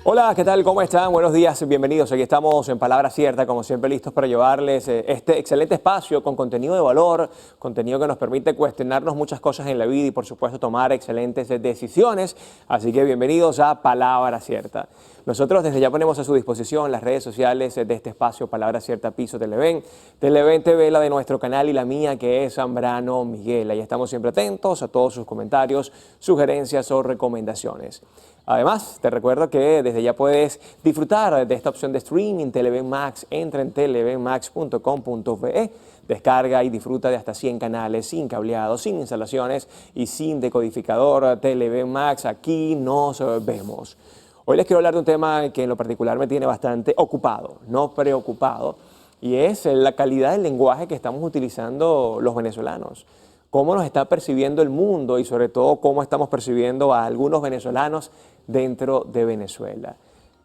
Hola, ¿qué tal? ¿Cómo están? Buenos días, bienvenidos. Aquí estamos en Palabra Cierta, como siempre listos para llevarles este excelente espacio con contenido de valor, contenido que nos permite cuestionarnos muchas cosas en la vida y por supuesto tomar excelentes decisiones. Así que bienvenidos a Palabra Cierta. Nosotros desde ya ponemos a su disposición las redes sociales de este espacio, Palabra Cierta Piso Televen, Televen TV, la de nuestro canal y la mía que es Zambrano Miguel. Ahí estamos siempre atentos a todos sus comentarios, sugerencias o recomendaciones. Además, te recuerdo que desde ya puedes disfrutar de esta opción de streaming Televen Max. Entra en televenmax.com.be, descarga y disfruta de hasta 100 canales sin cableado, sin instalaciones y sin decodificador. Televen Max, aquí nos vemos. Hoy les quiero hablar de un tema que en lo particular me tiene bastante ocupado, no preocupado, y es la calidad del lenguaje que estamos utilizando los venezolanos. Cómo nos está percibiendo el mundo y sobre todo cómo estamos percibiendo a algunos venezolanos dentro de Venezuela.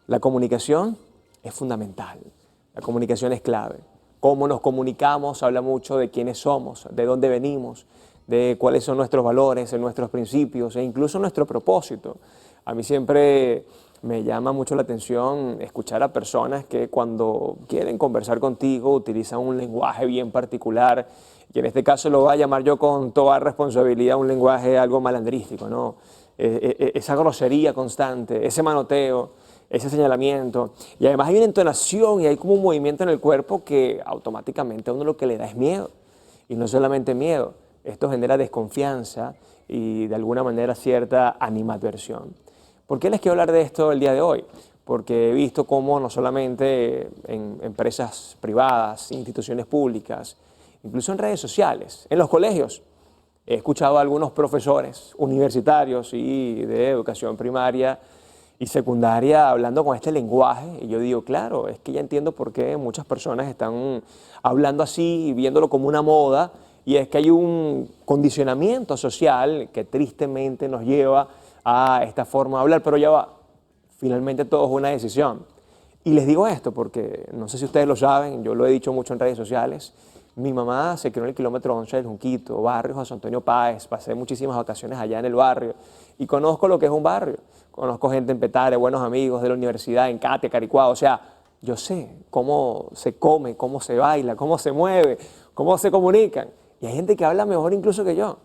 La comunicación es fundamental, la comunicación es clave. Cómo nos comunicamos habla mucho de quiénes somos, de dónde venimos, de cuáles son nuestros valores, nuestros principios e incluso nuestro propósito. A mí siempre me llama mucho la atención escuchar a personas que cuando quieren conversar contigo utilizan un lenguaje bien particular, y en este caso lo voy a llamar yo con toda responsabilidad un lenguaje algo malandrístico, ¿no? Esa grosería constante, ese manoteo, ese señalamiento, y además hay una entonación y hay como un movimiento en el cuerpo que automáticamente a uno lo que le da es miedo, y no solamente miedo, esto genera desconfianza y de alguna manera cierta animadversión. ¿Por qué les quiero hablar de esto el día de hoy? Porque he visto cómo no solamente en empresas privadas, instituciones públicas, incluso en redes sociales, en los colegios, he escuchado a algunos profesores universitarios y de educación primaria y secundaria hablando con este lenguaje, y yo digo, claro, es que ya entiendo por qué muchas personas están hablando así y viéndolo como una moda, y es que hay un condicionamiento social que tristemente nos lleva a esta forma de hablar, pero ya va, finalmente todo es una decisión. Y les digo esto porque, no sé si ustedes lo saben, yo lo he dicho mucho en redes sociales, mi mamá se crió en el kilómetro 11 del Junquito, barrio José Antonio Páez, pasé muchísimas ocasiones allá en el barrio y conozco lo que es un barrio, conozco gente en Petare, buenos amigos de la universidad, en Catia, Caricuao, o sea, yo sé cómo se come, cómo se baila, cómo se mueve, cómo se comunican, y hay gente que habla mejor incluso que yo,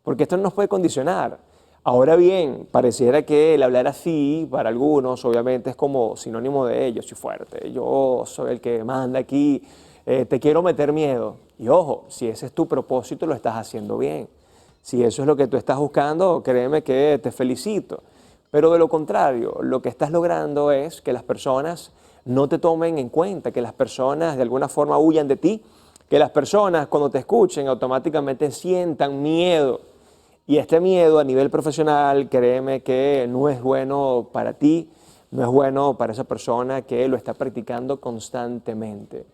porque esto no nos puede condicionar. Ahora bien, pareciera que el hablar así, para algunos, obviamente es como sinónimo de yo soy fuerte, yo soy el que manda aquí, te quiero meter miedo. Y ojo, si ese es tu propósito, lo estás haciendo bien. Si eso es lo que tú estás buscando, créeme que te felicito. Pero de lo contrario, lo que estás logrando es que las personas no te tomen en cuenta, que las personas de alguna forma huyan de ti, que las personas cuando te escuchen automáticamente sientan miedo. Y este miedo a nivel profesional, créeme que no es bueno para ti, no es bueno para esa persona que lo está practicando constantemente.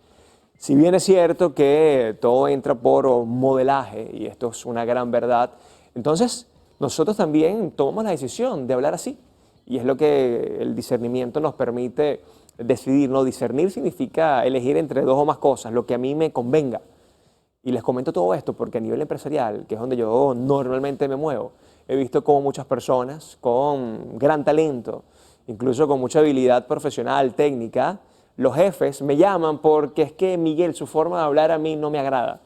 Si bien es cierto que todo entra por modelaje, y esto es una gran verdad, entonces nosotros también tomamos la decisión de hablar así. Y es lo que el discernimiento nos permite decidir, ¿no? Discernir significa elegir entre dos o más cosas, lo que a mí me convenga. Y les comento todo esto porque a nivel empresarial, que es donde yo normalmente me muevo, he visto cómo muchas personas con gran talento, incluso con mucha habilidad profesional, técnica, los jefes me llaman porque es que Miguel, su forma de hablar a mí no me agrada.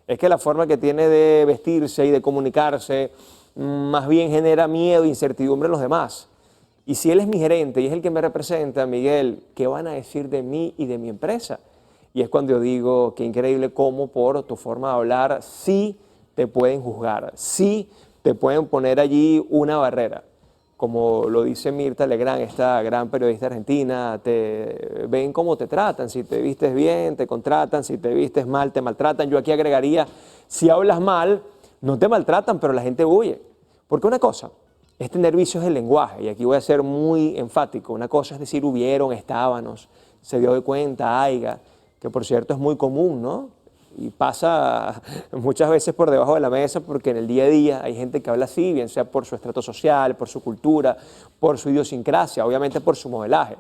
Es que la forma que tiene de vestirse y de comunicarse más bien genera miedo e incertidumbre en los demás. Y si él es mi gerente y es el que me representa, Miguel, ¿qué van a decir de mí y de mi empresa? Y es cuando yo digo, qué increíble cómo por tu forma de hablar sí te pueden juzgar, sí te pueden poner allí una barrera. Como lo dice Mirta Legrand, esta gran periodista argentina, te ven cómo te tratan, si te vistes bien, te contratan, si te vistes mal, te maltratan. Yo aquí agregaría, si hablas mal, no te maltratan, pero la gente huye. Porque una cosa es tener vicios del lenguaje, y aquí voy a ser muy enfático, una cosa es decir hubieron, estábamos, se dio de cuenta, haiga, que por cierto es muy común, ¿no? Y pasa muchas veces por debajo de la mesa porque en el día a día hay gente que habla así, bien sea por su estrato social, por su cultura, por su idiosincrasia, obviamente por su modelaje.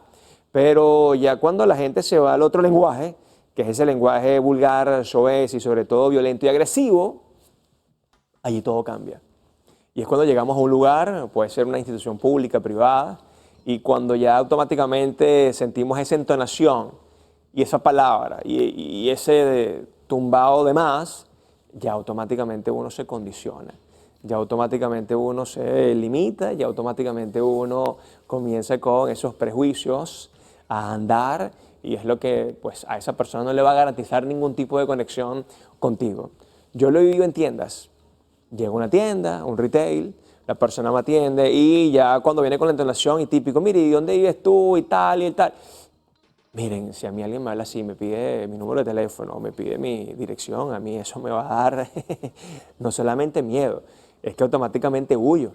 Pero ya cuando la gente se va al otro lenguaje, que es ese lenguaje vulgar, soez y sobre todo violento y agresivo, allí todo cambia. Y es cuando llegamos a un lugar, puede ser una institución pública, privada, Y cuando ya automáticamente sentimos esa entonación y esa palabra y ese tumbado de más, ya automáticamente uno se condiciona, ya automáticamente uno se limita, ya automáticamente uno comienza con esos prejuicios a andar y es lo que pues a esa persona no le va a garantizar ningún tipo de conexión contigo. Yo lo he vivido en tiendas. Llego a una tienda, un retail, la persona me atiende y ya cuando viene con la entonación y típico, mire, ¿y dónde vives tú? Y tal, y tal. Miren, si a mí alguien me habla así, me pide mi número de teléfono, me pide mi dirección, a mí eso me va a dar no solamente miedo, es que automáticamente huyo.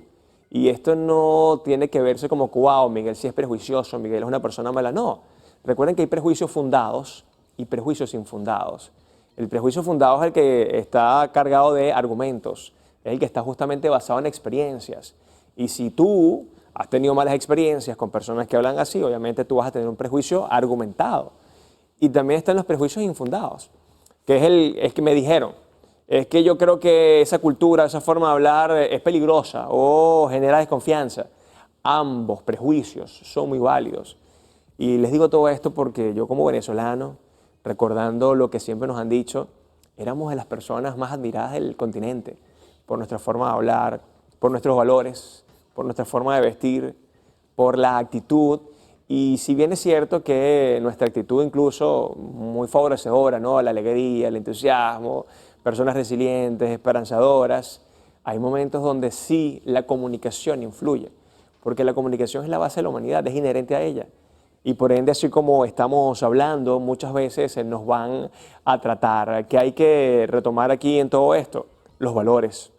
Y esto no tiene que verse como, wow, Miguel sí es prejuicioso, Miguel es una persona mala. No, recuerden que hay prejuicios fundados y prejuicios infundados. El prejuicio fundado es el que está cargado de argumentos, es el que está justamente basado en experiencias. Y si tú has tenido malas experiencias con personas que hablan así, obviamente tú vas a tener un prejuicio argumentado. Y también están los prejuicios infundados, que es que me dijeron, es que yo creo que esa cultura, esa forma de hablar es peligrosa o genera desconfianza. Ambos prejuicios son muy válidos. Y les digo todo esto porque yo como venezolano, recordando lo que siempre nos han dicho, éramos de las personas más admiradas del continente por nuestra forma de hablar, por nuestros valores, por nuestra forma de vestir, por la actitud. Y si bien es cierto que nuestra actitud incluso muy favorecedora, ¿no? La alegría, el entusiasmo, personas resilientes, esperanzadoras, hay momentos donde sí la comunicación influye, porque la comunicación es la base de la humanidad, es inherente a ella. Y por ende, así como estamos hablando, muchas veces nos van a tratar. ¿Qué hay que retomar aquí en todo esto? Los valores.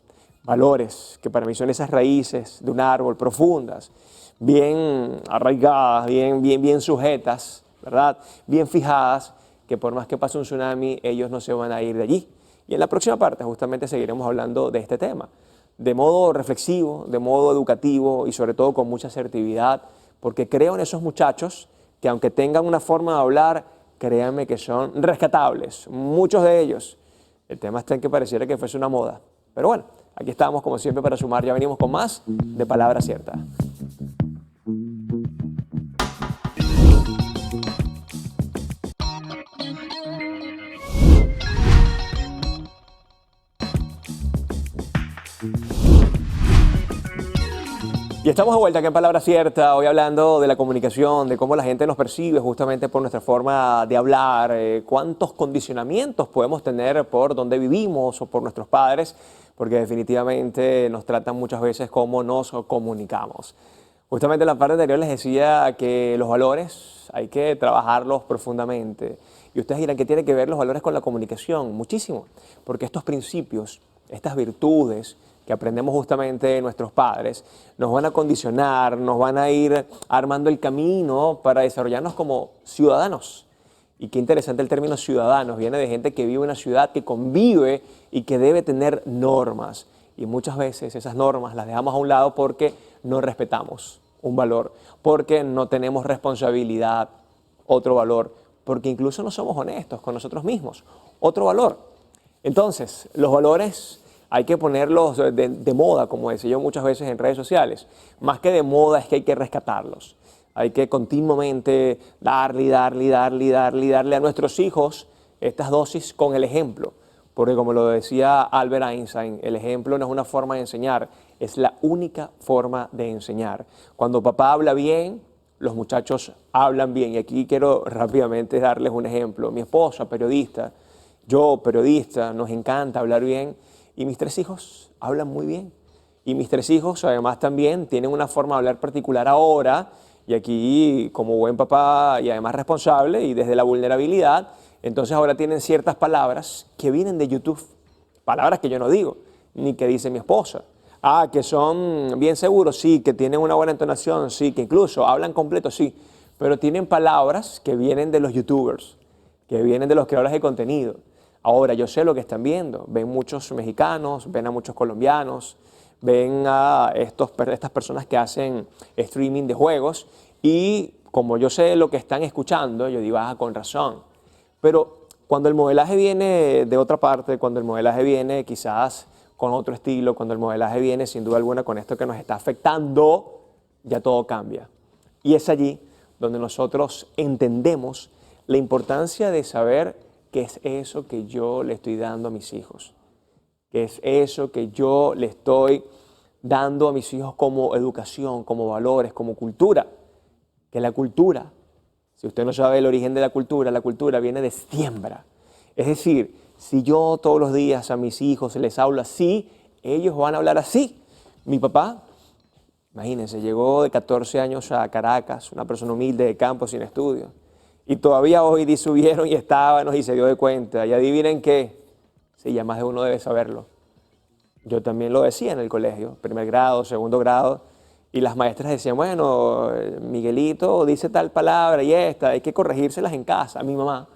Valores que para mí son esas raíces de un árbol profundas, bien arraigadas, bien sujetas, ¿verdad? Bien fijadas, que por más que pase un tsunami, ellos no se van a ir de allí. Y en la próxima parte justamente seguiremos hablando de este tema, de modo reflexivo, de modo educativo y sobre todo con mucha asertividad, porque creo en esos muchachos que aunque tengan una forma de hablar, créanme que son rescatables, muchos de ellos. El tema está en que pareciera que fuese una moda. Pero bueno, aquí estamos como siempre para sumar, ya venimos con más de Palabra Cierta. Y estamos de vuelta aquí en Palabra Cierta, hoy hablando de la comunicación, de cómo la gente nos percibe justamente por nuestra forma de hablar, cuántos condicionamientos podemos tener por donde vivimos o por nuestros padres, porque definitivamente nos tratan muchas veces cómo nos comunicamos. Justamente en la parte anterior les decía que los valores hay que trabajarlos profundamente. Y ustedes dirán, ¿qué tiene que ver los valores con la comunicación? Muchísimo, porque estos principios, estas virtudes, que aprendemos justamente de nuestros padres, nos van a condicionar, nos van a ir armando el camino para desarrollarnos como ciudadanos. Y qué interesante el término ciudadanos, viene de gente que vive en una ciudad, que convive y que debe tener normas. Y muchas veces esas normas las dejamos a un lado porque no respetamos un valor, porque no tenemos responsabilidad, otro valor, porque incluso no somos honestos con nosotros mismos, otro valor. Entonces, los valores hay que ponerlos de moda, como decía yo muchas veces en redes sociales. Más que de moda es que hay que rescatarlos. Hay que continuamente darle a nuestros hijos estas dosis con el ejemplo. Porque como lo decía Albert Einstein, el ejemplo no es una forma de enseñar, es la única forma de enseñar. Cuando papá habla bien, los muchachos hablan bien. Y aquí quiero rápidamente darles un ejemplo. Mi esposa, periodista, yo, periodista, nos encanta hablar bien. Y mis 3 hijos hablan muy bien. Y mis 3 hijos además también tienen una forma de hablar particular ahora. Y aquí, como buen papá y además responsable y desde la vulnerabilidad, entonces ahora tienen ciertas palabras que vienen de YouTube. Palabras que yo no digo, ni que dice mi esposa. Ah, que son bien seguros, sí, que tienen una buena entonación, sí, que incluso hablan completo, sí. Pero tienen palabras que vienen de los YouTubers, que vienen de los creadores de contenido. Ahora, yo sé lo que están viendo. Ven muchos mexicanos, ven a muchos colombianos, ven a estas personas que hacen streaming de juegos y como yo sé lo que están escuchando, yo digo, con razón. Pero cuando el modelaje viene de otra parte, cuando el modelaje viene quizás con otro estilo, cuando el modelaje viene sin duda alguna con esto que nos está afectando, ya todo cambia. Y es allí donde nosotros entendemos la importancia de saber qué es eso que yo le estoy dando a mis hijos, qué es eso que yo le estoy dando a mis hijos como educación, como valores, como cultura. Que la cultura, si usted no sabe el origen de la cultura viene de siembra. Es decir, si yo todos los días a mis hijos les hablo así, ellos van a hablar así. Mi papá, imagínense, llegó de 14 años a Caracas, una persona humilde de campo sin estudios. Y todavía hoy subieron y estábamos y se dio de cuenta. Y adivinen qué, sí, ya más de uno debe saberlo. Yo también lo decía en el colegio, primer grado, segundo grado, y las maestras decían, bueno, Miguelito dice tal palabra y esta, hay que corregírselas en casa. A mi mamá,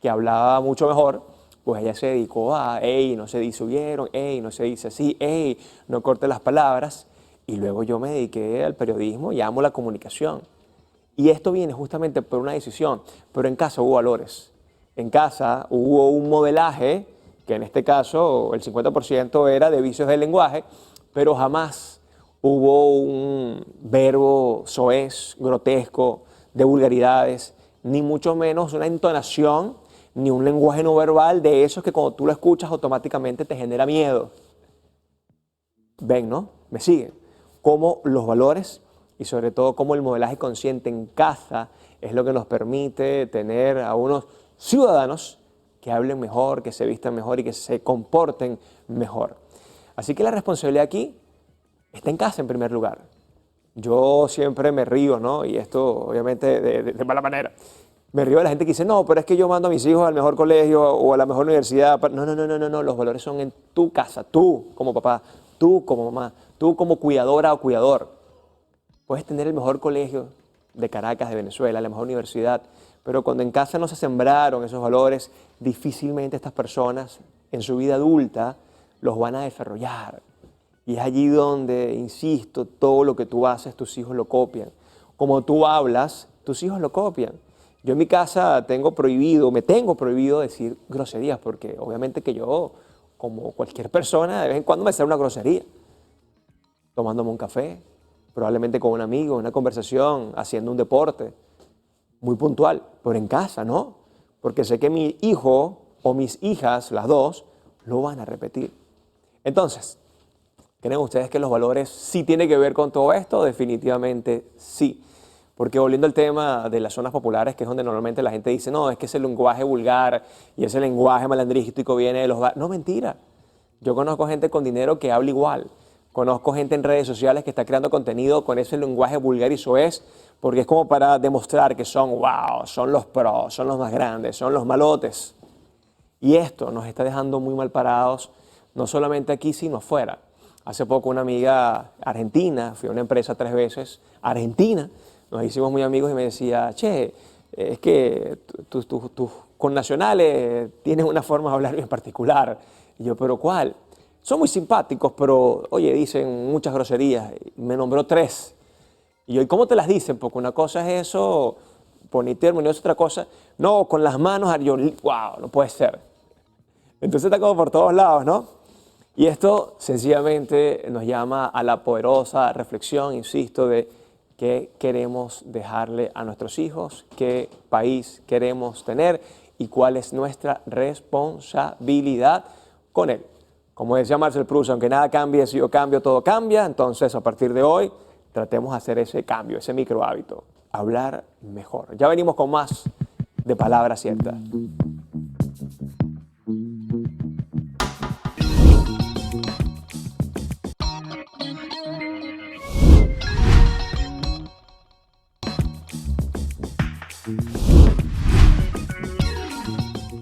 que hablaba mucho mejor, pues ella se dedicó a, hey, no se disubieron, hey, no se dice así, hey, no corte las palabras. Y luego yo me dediqué al periodismo y amo la comunicación. Y esto viene justamente por una decisión, pero en casa hubo valores. En casa hubo un modelaje, que en este caso el 50% era de vicios del lenguaje, pero jamás hubo un verbo soez, grotesco, de vulgaridades, ni mucho menos una entonación, ni un lenguaje no verbal de esos que cuando tú lo escuchas automáticamente te genera miedo. Ven, ¿no? ¿Me siguen? Cómo los valores y sobre todo cómo el modelaje consciente en casa es lo que nos permite tener a unos ciudadanos que hablen mejor, que se vistan mejor y que se comporten mejor. Así que la responsabilidad aquí está en casa en primer lugar. Yo siempre me río, ¿no? Y esto obviamente de mala manera. Me río de la gente que dice, no, pero es que yo mando a mis hijos al mejor colegio o a la mejor universidad. No, los valores son en tu casa, tú como papá, tú como mamá, tú como cuidadora o cuidador. Puedes tener el mejor colegio de Caracas, de Venezuela, la mejor universidad, pero cuando en casa no se sembraron esos valores, difícilmente estas personas en su vida adulta los van a desarrollar. Y es allí donde, insisto, todo lo que tú haces, tus hijos lo copian. Como tú hablas, tus hijos lo copian. Yo en mi casa me tengo prohibido decir groserías, porque obviamente que yo, como cualquier persona, de vez en cuando me sale una grosería. Tomándome un café, probablemente con un amigo, una conversación, haciendo un deporte, muy puntual, pero en casa no, porque sé que mi hijo o mis hijas, las dos, lo van a repetir. Entonces, ¿creen ustedes que los valores sí tienen que ver con todo esto? Definitivamente sí. Porque volviendo al tema de las zonas populares, que es donde normalmente la gente dice, no, es que ese lenguaje vulgar y ese lenguaje malandrístico viene de los barrios. No, mentira. Yo conozco gente con dinero que habla igual. Conozco gente en redes sociales que está creando contenido con ese lenguaje vulgar y soez, porque es como para demostrar que son, wow, son los pros, son los más grandes, son los malotes. Y esto nos está dejando muy mal parados, no solamente aquí, sino afuera. Hace poco una amiga argentina, fui a una empresa 3 veces, argentina, nos hicimos muy amigos y me decía, che, es que tus connacionales tienen una forma de hablar bien particular. Y yo, ¿pero cuál? Son muy simpáticos, pero, oye, dicen muchas groserías. Y me nombró 3. Y yo, ¿y cómo te las dicen? Porque una cosa es eso, bonito y armonioso, otra cosa, no, con las manos, yo, wow, no puede ser. Entonces está como por todos lados, ¿no? Y esto sencillamente nos llama a la poderosa reflexión, insisto, de qué queremos dejarle a nuestros hijos, qué país queremos tener y cuál es nuestra responsabilidad con él. Como decía Marcel Proust, aunque nada cambie, si yo cambio, todo cambia. Entonces, a partir de hoy, tratemos de hacer ese cambio, ese micro hábito, hablar mejor. Ya venimos con más de Palabra Cierta.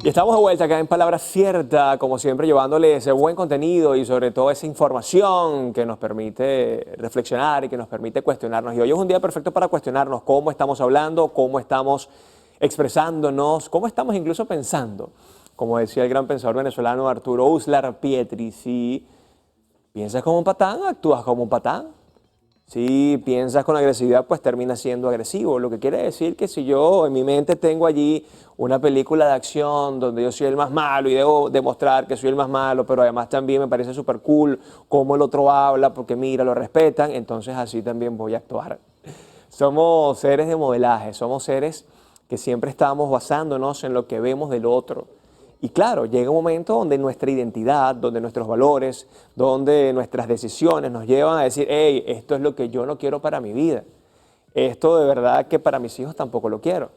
Y estamos de vuelta acá en Palabra Cierta, como siempre llevándole ese buen contenido y sobre todo esa información que nos permite reflexionar y que nos permite cuestionarnos. Y hoy es un día perfecto para cuestionarnos cómo estamos hablando, cómo estamos expresándonos, cómo estamos incluso pensando. Como decía el gran pensador venezolano Arturo Uslar Pietri, si piensas como un patán, actúas como un patán. Si piensas con agresividad, pues terminas siendo agresivo. Lo que quiere decir que si yo en mi mente tengo allí una película de acción donde yo soy el más malo y debo demostrar que soy el más malo, pero además también me parece súper cool cómo el otro habla, porque mira, lo respetan, entonces así también voy a actuar. Somos seres de modelaje, somos seres que siempre estamos basándonos en lo que vemos del otro. Y claro, llega un momento donde nuestra identidad, donde nuestros valores, donde nuestras decisiones nos llevan a decir, hey, esto es lo que yo no quiero para mi vida. Esto de verdad que para mis hijos tampoco lo quiero.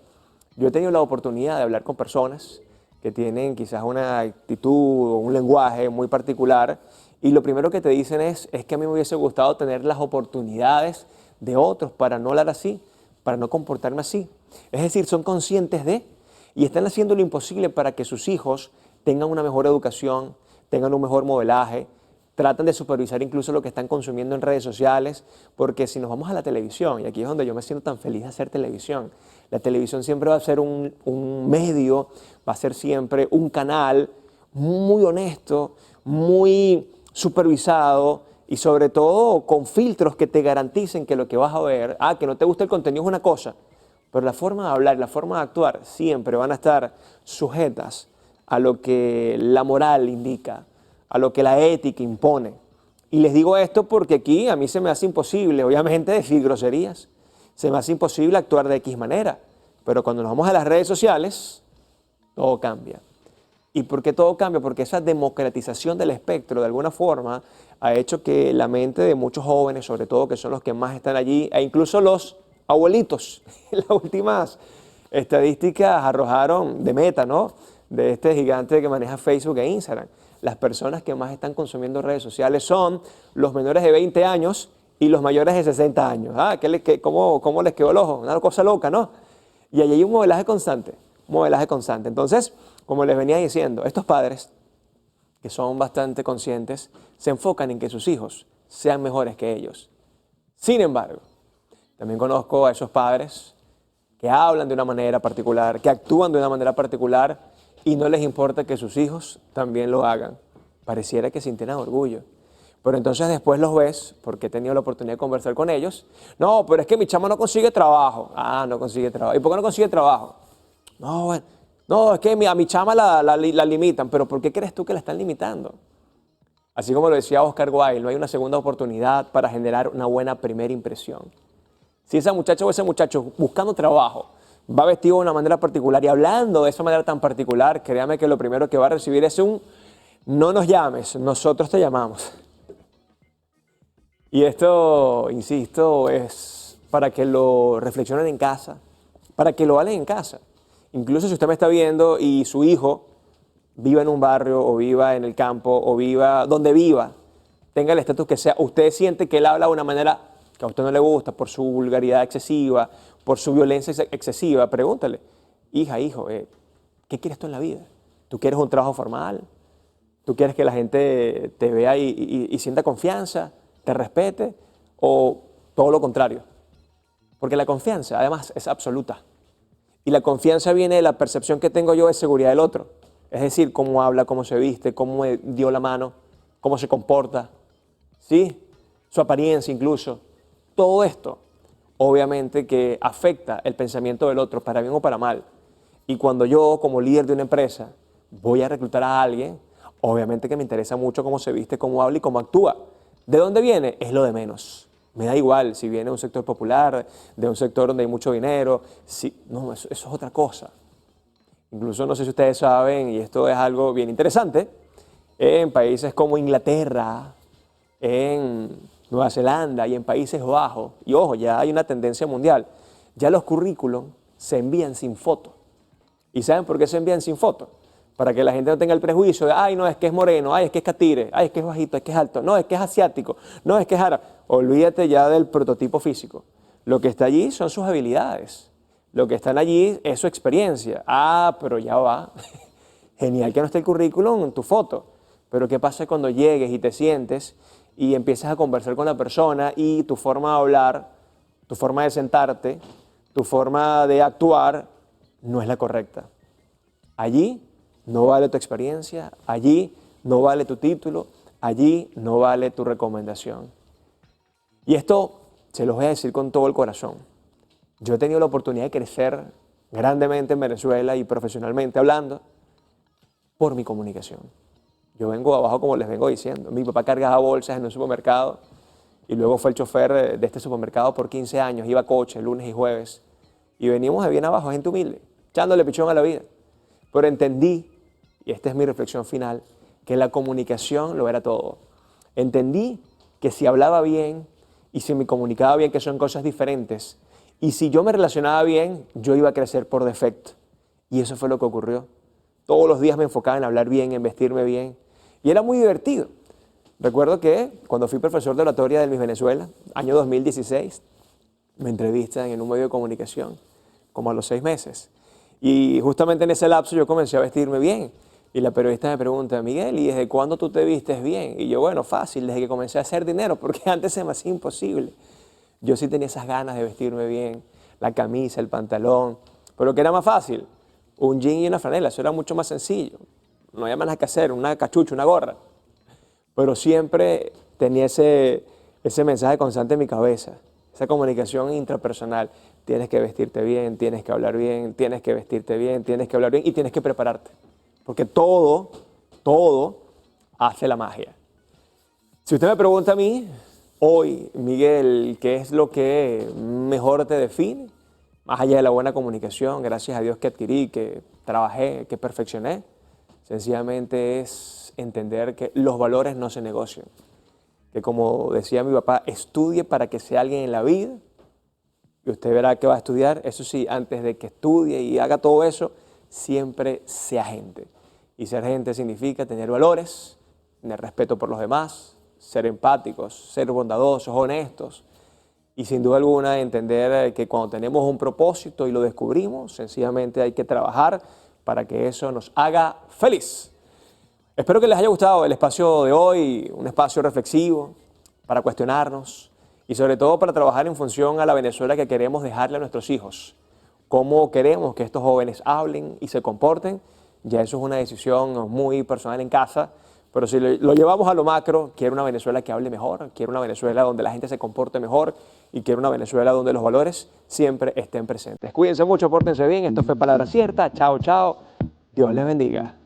Yo he tenido la oportunidad de hablar con personas que tienen quizás una actitud o un lenguaje muy particular y lo primero que te dicen es que a mí me hubiese gustado tener las oportunidades de otros para no hablar así, para no comportarme así. Es decir, son conscientes de y están haciendo lo imposible para que sus hijos tengan una mejor educación, tengan un mejor modelaje, tratan de supervisar incluso lo que están consumiendo en redes sociales, porque si nos vamos a la televisión, y aquí es donde yo me siento tan feliz de hacer televisión, la televisión siempre va a ser un medio, va a ser siempre un canal muy honesto, muy supervisado y sobre todo con filtros que te garanticen que lo que vas a ver, que no te gusta el contenido es una cosa, pero la forma de hablar, la forma de actuar siempre van a estar sujetas a lo que la moral indica, a lo que la ética impone. Y les digo esto porque aquí a mí se me hace imposible, obviamente, decir groserías. Se me hace imposible actuar de X manera. Pero cuando nos vamos a las redes sociales, todo cambia. ¿Y por qué todo cambia? Porque esa democratización del espectro, de alguna forma, ha hecho que la mente de muchos jóvenes, sobre todo que son los que más están allí, e incluso los abuelitos, las últimas estadísticas arrojaron de Meta, ¿no? De este gigante que maneja Facebook e Instagram. Las personas que más están consumiendo redes sociales son los menores de 20 años y los mayores de 60 años. ¿Cómo les quedó el ojo? Una cosa loca, ¿no? Y allí hay un modelaje constante, Entonces, como les venía diciendo, estos padres, que son bastante conscientes, se enfocan en que sus hijos sean mejores que ellos. Sin embargo, también conozco a esos padres que hablan de una manera particular, que actúan de una manera particular y no les importa que sus hijos también lo hagan. Pareciera que sintieran orgullo. Pero entonces después los ves, porque he tenido la oportunidad de conversar con ellos. No, pero es que mi chama no consigue trabajo. No consigue trabajo. ¿Y por qué no consigue trabajo? No, bueno, no, es que a mi chama la limitan. ¿Pero por qué crees tú que la están limitando? Así como lo decía Oscar Wilde, no hay una segunda oportunidad para generar una buena primera impresión. Si esa muchacha o ese muchacho buscando trabajo va vestido de una manera particular y hablando de esa manera tan particular, créame que lo primero que va a recibir es un no nos llames, nosotros te llamamos. Y esto, insisto, es para que lo reflexionen en casa, para que lo hablen en casa. Incluso si usted me está viendo y su hijo viva en un barrio o viva en el campo o viva donde viva, tenga el estatus que sea, usted siente que él habla de una manera que a usted no le gusta por su vulgaridad excesiva, por su violencia excesiva, pregúntale, hija, hijo, ¿qué quieres tú en la vida? ¿Tú quieres un trabajo formal? ¿Tú quieres que la gente te vea y sienta confianza, te respete? ¿O todo lo contrario? Porque la confianza, además, es absoluta. Y la confianza viene de la percepción que tengo yo de seguridad del otro. Es decir, cómo habla, cómo se viste, cómo me dio la mano, cómo se comporta, ¿sí? Su apariencia incluso. Todo esto, obviamente, que afecta el pensamiento del otro, para bien o para mal. Y cuando yo, como líder de una empresa, voy a reclutar a alguien, obviamente que me interesa mucho cómo se viste, cómo habla y cómo actúa. ¿De dónde viene? Es lo de menos. Me da igual si viene de un sector popular, de un sector donde hay mucho dinero. No, eso es otra cosa. Incluso no sé si ustedes saben, y esto es algo bien interesante, en países como Inglaterra, en Nueva Zelanda y en Países Bajos, y ojo, ya hay una tendencia mundial, ya los currículums se envían sin foto. ¿Y saben por qué se envían sin foto? Para que la gente no tenga el prejuicio de, ay, no, es que es moreno, ay, es que es catire, ay, es que es bajito, es que es alto, no, es que es asiático, no, es que es árabe. Olvídate ya del prototipo físico. Lo que está allí son sus habilidades. Lo que está allí es su experiencia. Pero ya va. Genial que no esté el currículum en tu foto. Pero ¿qué pasa cuando llegues y te sientes y empiezas a conversar con la persona y tu forma de hablar, tu forma de sentarte, tu forma de actuar no es la correcta? Allí no vale tu experiencia, allí no vale tu título, allí no vale tu recomendación. Y esto se los voy a decir con todo el corazón. Yo he tenido la oportunidad de crecer grandemente en Venezuela y profesionalmente hablando por mi comunicación. Yo vengo abajo como les vengo diciendo. Mi papá cargaba bolsas en un supermercado y luego fue el chofer de este supermercado por 15 años, iba a coche lunes y jueves, y venimos de bien abajo, gente humilde, echándole pichón a la vida. Pero entendí, y esta es mi reflexión final, que la comunicación lo era todo. Entendí que si hablaba bien y si me comunicaba bien, que son cosas diferentes, y si yo me relacionaba bien, yo iba a crecer por defecto. Y eso fue lo que ocurrió. Todos los días me enfocaba en hablar bien, en vestirme bien, y era muy divertido. Recuerdo que cuando fui profesor de oratoria del Miss Venezuela, año 2016, me entrevistan en un medio de comunicación, como a los 6 meses. Y justamente en ese lapso yo comencé a vestirme bien. Y la periodista me pregunta, Miguel, ¿y desde cuándo tú te vistes bien? Y yo, bueno, fácil, desde que comencé a hacer dinero, porque antes se me hacía imposible. Yo sí tenía esas ganas de vestirme bien, la camisa, el pantalón, pero ¿qué era más fácil? Un jean y una franela, eso era mucho más sencillo. No había más nada que hacer, una cachucha, una gorra. Pero siempre tenía ese mensaje constante en mi cabeza, esa comunicación intrapersonal. Tienes que vestirte bien, tienes que hablar bien, tienes que vestirte bien, tienes que hablar bien y tienes que prepararte. Porque todo hace la magia. Si usted me pregunta a mí, hoy, Miguel, ¿qué es lo que mejor te define? Más allá de la buena comunicación, gracias a Dios que adquirí, que trabajé, que perfeccioné, sencillamente es entender que los valores no se negocian. Que como decía mi papá, estudie para que sea alguien en la vida y usted verá que va a estudiar. Eso sí, antes de que estudie y haga todo eso, siempre sea gente. Y ser gente significa tener valores, tener respeto por los demás, ser empáticos, ser bondadosos, honestos. Y sin duda alguna entender que cuando tenemos un propósito y lo descubrimos, sencillamente hay que trabajar para que eso nos haga feliz. Espero que les haya gustado el espacio de hoy, un espacio reflexivo para cuestionarnos y sobre todo para trabajar en función a la Venezuela que queremos dejarle a nuestros hijos. Cómo queremos que estos jóvenes hablen y se comporten, ya eso es una decisión muy personal en casa, pero si lo llevamos a lo macro, quiero una Venezuela que hable mejor, quiero una Venezuela donde la gente se comporte mejor y quiero una Venezuela donde los valores siempre estén presentes. Cuídense mucho, pórtense bien, esto fue Palabra Cierta, chao, chao, Dios les bendiga.